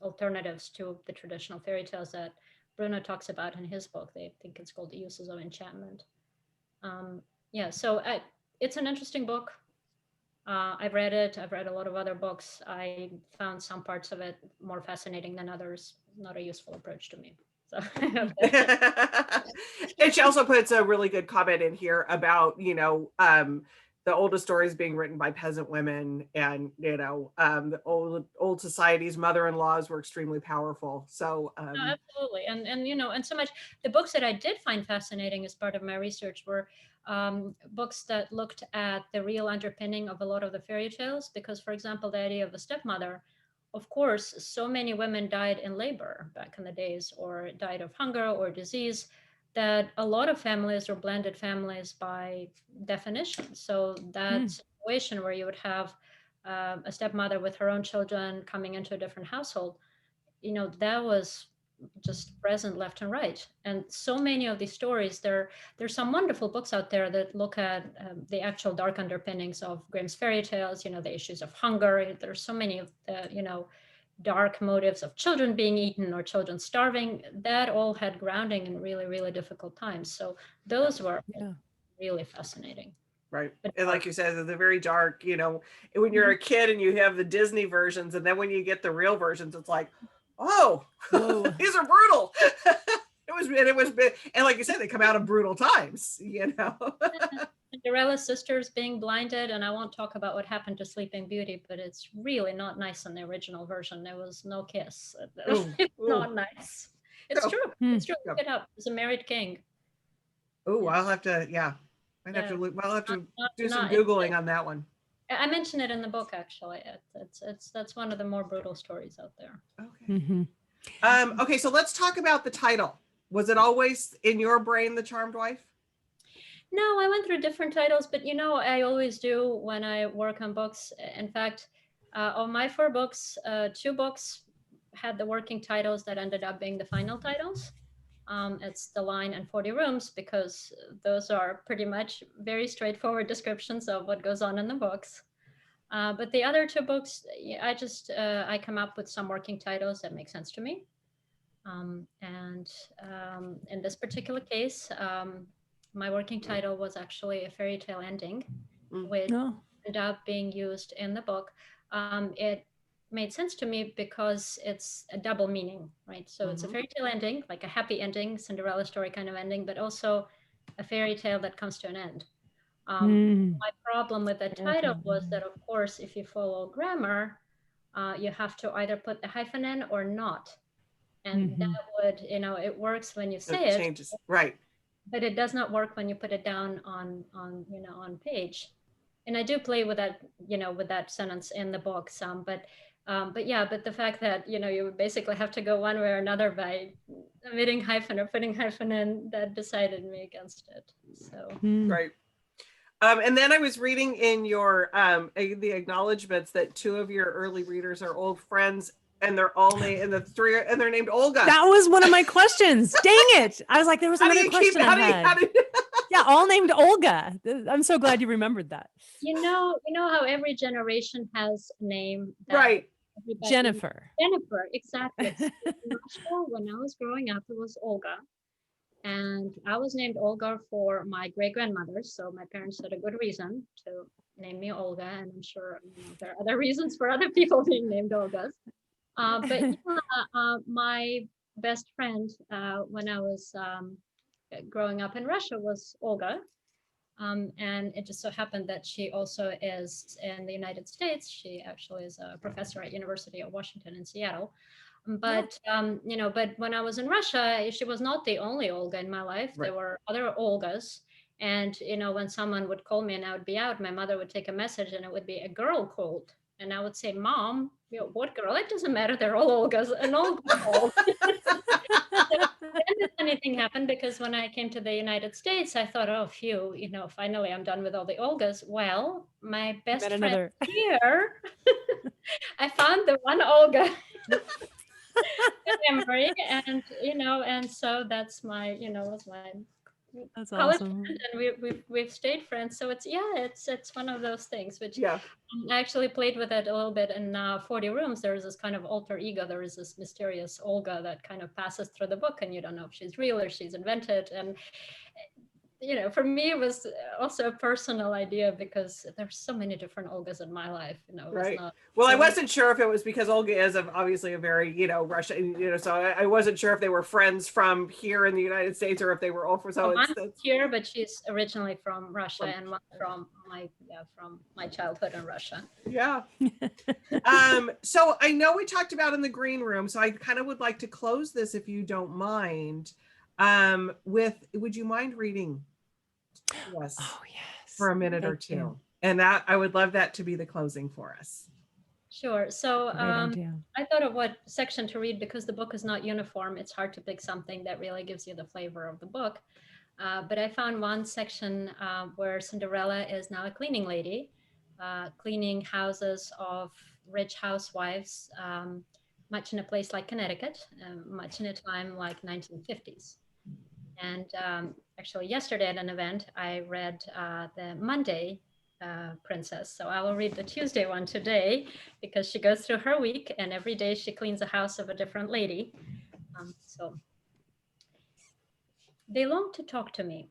[SPEAKER 3] alternatives to the traditional fairy tales that Bruno talks about in his book. They think it's called The Uses of Enchantment. So it's an interesting book. I've read it. I've read a lot of other books. I found some parts of it more fascinating than others. Not a useful approach to me. So.
[SPEAKER 1] And she also puts a really good comment in here about, the oldest stories being written by peasant women, and, the old society's mother-in-laws were extremely powerful. So,
[SPEAKER 3] No, absolutely. And so much, the books that I did find fascinating as part of my research were books that looked at the real underpinning of a lot of the fairy tales, because, for example, the idea of a stepmother, of course, so many women died in labor back in the days, or died of hunger or disease, that a lot of families or blended families by definition. So that situation where you would have a stepmother with her own children coming into a different household, that was just present left and right. And so many of these stories, there's some wonderful books out there that look at the actual dark underpinnings of Grimm's fairy tales, the issues of hunger. There's so many of the, dark motives of children being eaten or children starving, that all had grounding in really, really difficult times. So those were really fascinating.
[SPEAKER 1] Right. And like you said, they're very dark, when you're a kid and you have the Disney versions, and then when you get the real versions, it's like, oh, these are brutal. And like you said, they come out of brutal times,
[SPEAKER 3] Cinderella's sisters being blinded, and I won't talk about what happened to Sleeping Beauty, but it's really not nice in the original version. There was no kiss. It's not nice. It's true. It's true. Look it up. It's a married king.
[SPEAKER 1] Oh, I'll have to, I'll have to do some Googling on that one.
[SPEAKER 3] I mention it in the book, actually. That's one of the more brutal stories out there.
[SPEAKER 1] Okay. Okay, so let's talk about the title. Was it always in your brain, The Charmed Wife?
[SPEAKER 3] No, I went through different titles, but I always do when I work on books. In fact, of my 4 books, 2 books had the working titles that ended up being the final titles. It's The Line and 40 Rooms, because those are pretty much very straightforward descriptions of what goes on in the books. But the other 2 books, I come up with some working titles that make sense to me. And in this particular case, my working title was actually A Fairy Tale Ending, which ended up being used in the book. It made sense to me because it's a double meaning, right? So it's a fairy tale ending, like a happy ending, Cinderella story kind of ending, but also a fairy tale that comes to an end. My problem with the title was that, of course, if you follow grammar, you have to either put the hyphen in or not. And that would, it works when you say it.
[SPEAKER 1] Changes, right.
[SPEAKER 3] But it does not work when you put it down on page. And I do play with that, with that sentence in the book some, but the fact that, you would basically have to go one way or another by omitting hyphen or putting hyphen in, that decided me against it. So.
[SPEAKER 1] Right. And then I was reading in your, the acknowledgements that 2 of your early readers are old friends, and they're all named, and they're named Olga.
[SPEAKER 2] That was one of my questions. Dang it. I was like, there was another question I had. Yeah, all named Olga. I'm so glad you remembered that.
[SPEAKER 3] You know how every generation has a name that
[SPEAKER 1] right.
[SPEAKER 3] everybody.
[SPEAKER 2] Jennifer.
[SPEAKER 3] Jennifer, exactly. So in Russia, when I was growing up, it was Olga. And I was named Olga for my great-grandmother. So my parents had a good reason to name me Olga. And I'm sure there are other reasons for other people being named Olgas. But my best friend when I was growing up in Russia was Olga. And it just so happened that she also is in the United States. She actually is a professor at University of Washington in Seattle. But but when I was in Russia, she was not the only Olga in my life.
[SPEAKER 1] Right.
[SPEAKER 3] There were other Olgas. And when someone would call me and I would be out, my mother would take a message and it would be a girl called. And I would say, Mom, what girl? It doesn't matter. They're all Olgas. An Olga called. Then the funny thing happened because when I came to the United States, I thought, oh, phew, finally I'm done with all the Olgas. Well, my best friend
[SPEAKER 2] another.
[SPEAKER 3] here, I found the one Olga memory, and so that's my, was my
[SPEAKER 2] That's
[SPEAKER 3] college
[SPEAKER 2] awesome.
[SPEAKER 3] friend, and we've stayed friends. So it's one of those things which
[SPEAKER 1] Yeah.
[SPEAKER 3] I actually played with it a little bit in 40 Rooms. There is this kind of alter ego. There is this mysterious Olga that kind of passes through the book and you don't know if she's real or she's invented. And for me, it was also a personal idea because there's so many different Olgas in my life. It was
[SPEAKER 1] Right.
[SPEAKER 3] not
[SPEAKER 1] Well, I
[SPEAKER 3] really-
[SPEAKER 1] wasn't sure if it was because Olga is obviously a very, Russian, so I wasn't sure if they were friends from here in the United States or if they were all from, so
[SPEAKER 3] One's
[SPEAKER 1] it's
[SPEAKER 3] here, but she's originally from Russia, and one from my childhood in Russia.
[SPEAKER 1] yeah. So I know we talked about in the green room, so I kind of would like to close this if you don't mind. Would you mind reading to us
[SPEAKER 2] Oh, yes.
[SPEAKER 1] for a minute or
[SPEAKER 2] Thank you.
[SPEAKER 1] two? And that I would love that to be the closing for us.
[SPEAKER 3] Sure. So
[SPEAKER 2] Great idea.
[SPEAKER 3] I thought of what section to read because the book is not uniform. It's hard to pick something that really gives you the flavor of the book. But I found one section where Cinderella is now a cleaning lady, cleaning houses of rich housewives, much in a place like Connecticut, much in a time like 1950s. And actually yesterday at an event, I read the Monday princess. So I will read the Tuesday one today because she goes through her week and every day she cleans a house of a different lady. So they long to talk to me.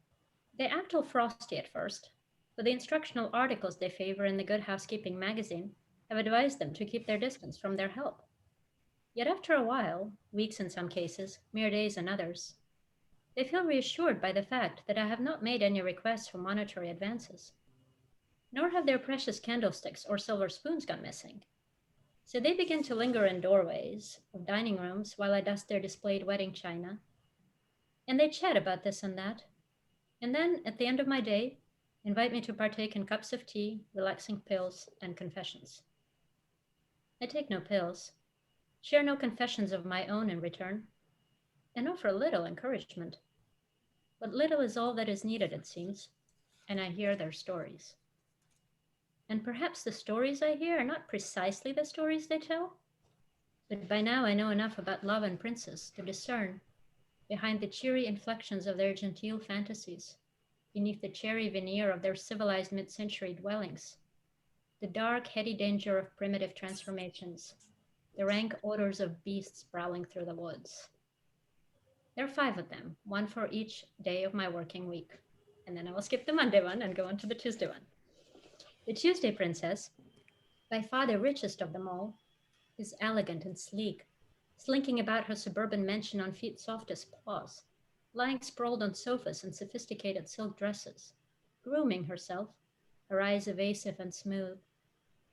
[SPEAKER 3] They act all frosty at first, but the instructional articles they favor in the Good Housekeeping magazine have advised them to keep their distance from their help. Yet after a while, weeks in some cases, mere days in others, they feel reassured by the fact that I have not made any requests for monetary advances. Nor have their precious candlesticks or silver spoons gone missing. So they begin to linger in doorways of dining rooms while I dust their displayed wedding china. And they chat about this and that. And then, at the end of my day, invite me to partake in cups of tea, relaxing pills, and confessions. I take no pills, share no confessions of my own in return, and offer little encouragement. But little is all that is needed, it seems, and I hear their stories. And perhaps the stories I hear are not precisely the stories they tell, but by now I know enough about love and princes to discern, behind the cheery inflections of their genteel fantasies, beneath the cherry veneer of their civilized mid-century dwellings, the dark, heady danger of primitive transformations, the rank odors of beasts prowling through the woods. There are 5 of them, one for each day of my working week. And then I will skip the Monday one and go on to the Tuesday one. The Tuesday princess, by far the richest of them all, is elegant and sleek, slinking about her suburban mansion on feet soft as paws, lying sprawled on sofas in sophisticated silk dresses, grooming herself, her eyes evasive and smooth,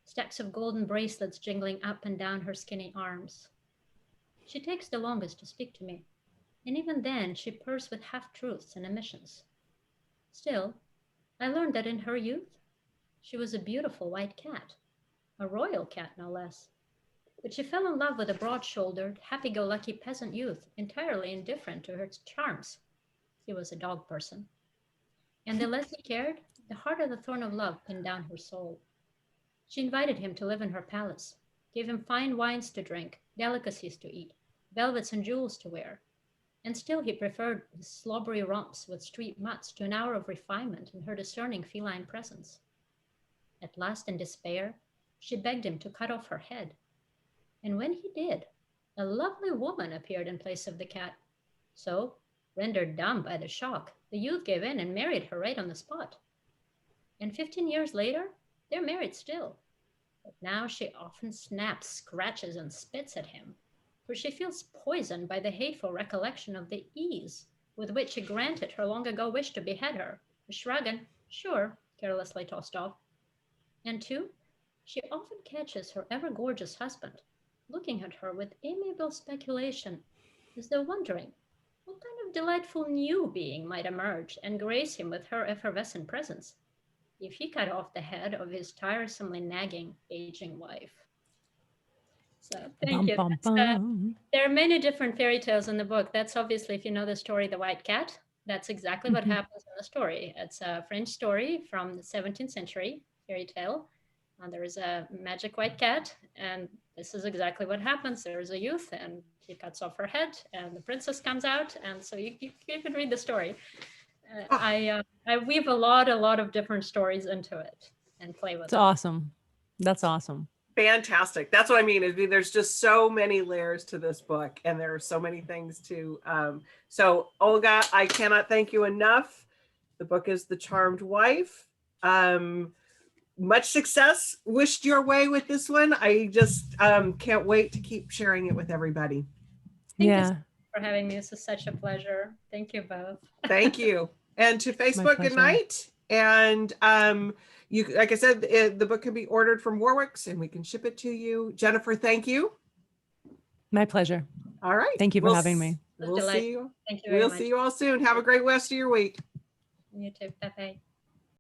[SPEAKER 3] stacks of golden bracelets jingling up and down her skinny arms. She takes the longest to speak to me, and even then she purrs with half-truths and omissions. Still, I learned that in her youth, she was a beautiful white cat, a royal cat no less. But she fell in love with a broad-shouldered, happy-go-lucky peasant youth, entirely indifferent to her charms. He was a dog person. And the less he cared, the harder the thorn of love pinned down her soul. She invited him to live in her palace, gave him fine wines to drink, delicacies to eat, velvets and jewels to wear. And still he preferred his slobbery romps with street mutts to an hour of refinement in her discerning feline presence. At last, in despair, she begged him to cut off her head. And when he did, a lovely woman appeared in place of the cat. So, rendered dumb by the shock, the youth gave in and married her right on the spot. And 15 years later, they're married still. But now she often snaps, scratches, and spits at him, for she feels poisoned by the hateful recollection of the ease with which he granted her long ago wish to behead her. A shrug and sure, carelessly tossed off. And two, she often catches her ever gorgeous husband looking at her with amiable speculation, as though wondering what kind of delightful new being might emerge and grace him with her effervescent presence if he cut off the head of his tiresomely nagging aging wife. So thank
[SPEAKER 2] Bum,
[SPEAKER 3] you.
[SPEAKER 2] bum, bum.
[SPEAKER 3] There are many different fairy tales in the book. That's obviously, if you know the story, The White Cat, that's exactly what
[SPEAKER 2] Mhm.
[SPEAKER 3] happens in the story. It's a French story from the 17th century fairy tale. There is a magic white cat, and this is exactly what happens. There is a youth, and he cuts off her head, and the princess comes out, and so you can read the story. I weave a lot of different stories into it and play with
[SPEAKER 2] It's
[SPEAKER 3] it.
[SPEAKER 2] awesome. That's awesome.
[SPEAKER 1] Fantastic. That's what I mean. There's just so many layers to this book, and there are so many things to. So Olga, I cannot thank you enough. The book is The Charmed Wife. Much success wished your way with this one. I just can't wait to keep sharing it with everybody.
[SPEAKER 3] Thank you
[SPEAKER 2] Yeah.
[SPEAKER 3] for having me. This is such a pleasure. Thank you both.
[SPEAKER 1] Thank you. And to Facebook, good
[SPEAKER 2] pleasure.
[SPEAKER 1] night. And you, like I said, the book can be ordered from Warwick's and we can ship it to you. Jennifer, thank you.
[SPEAKER 2] My pleasure.
[SPEAKER 1] All right.
[SPEAKER 2] Thank you for having me.
[SPEAKER 1] We'll see you.
[SPEAKER 3] Thank you very
[SPEAKER 1] We'll
[SPEAKER 3] much.
[SPEAKER 1] see you all soon. Have a great rest of your week.
[SPEAKER 3] You too. Bye-bye.